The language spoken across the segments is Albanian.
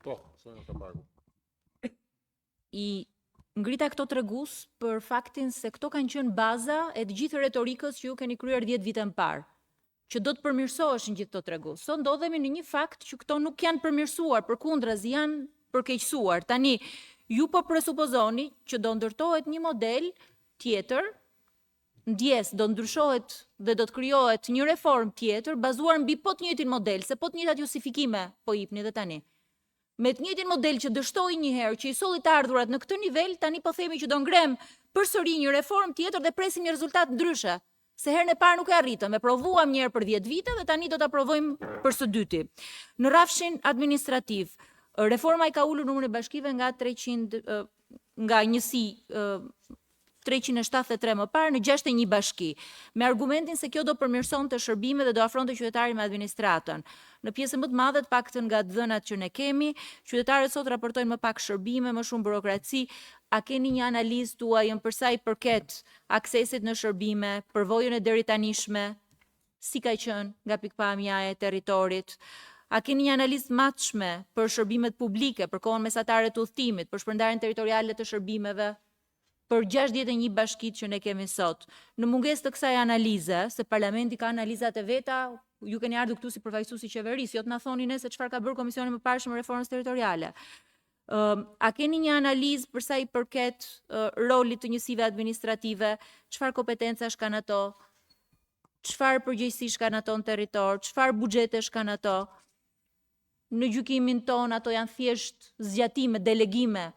Po, Sonja Kapaku. I ngrita këto tregus për faktin se këto kanë qenë baza e të gjithë retorikës që ju keni kryer 10 vite më parë, që do të përmirësoheshin gjithë këto tregus. Sot ndodhemi në një fakt që këto nuk janë përmirësuar, përkundrazi janë përkeqësuar. Tani, ju po presupozoni që do ndërtohet një model tjetër, ndjes do ndryshohet dhe do të krijohet një reform tjetër bazuar mbi po të njëjtin model, se po të njëjtat justifikime po jepni dhe tani. Me të njëjtin model që dështoi një herë, që i solli të ardhurat në këtë nivel, tani po themi që do ngrem përsëri një reform tjetër dhe presim një rezultat ndryshe. Se herën e parë nuk e arritëm, e provuam një herë për 10 vite dhe tani do ta provojmë për së dyti. Në rrafshin administrativ, reforma i ka ulur numrin e bashkive nga 300 nga njësi 373 më parë në 61 bashki, me argumentin se kjo do përmirësonte shërbime dhe do afronte qytetarin me administratën. Në pjesën më të madhe të paktën nga dhënat që ne kemi, qytetarët sot raportojnë më pak shërbime, më shumë burokraci. A keni një analizë tuaj për sa i përket aksesit në shërbime, përvojën e deritanishme, si ka qenë nga pikpamja e territorit? A keni një analizë matshme për shërbimet publike, për kohën mesatare të udhëtimit, për shpërndarjen territoriale të shërbimeve? Për 61 bashkit që ne kemi sot. Në mungesë të kësaj analize, se parlamenti ka analizat e veta, ju keni ardhur këtu si përfaqësues i qeverisë, jo të na thoni ne se çfarë ka bërë Komisioni më parëshëm e reformës territoriale. A keni një analizë për sa i përket rolit të njësive administrative, çfarë kompetencash kanë ato, çfarë përgjegjësish kanë ato në territor, çfarë buxhetesh kanë ato? Në gjykimin ton ato janë thjesht zgjatime, delegime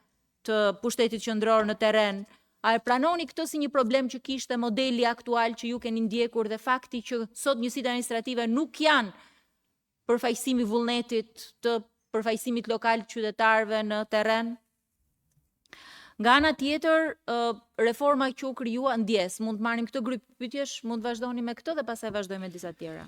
të pushtetit qendror në terren. A e pranoni këtë si një problem që kishte modeli aktual që ju keni ndjekur dhe fakti që sot njësitë administrative nuk janë përfaqësimi vullnetit të përfaqësimit lokal të qytetarëve në terren? Nga ana tjetër, reforma që u krijua ndjes, mund të marrim këtë grup pyetjesh, mund të vazhdoni me këtë dhe pastaj vazhdojmë me disa tjera.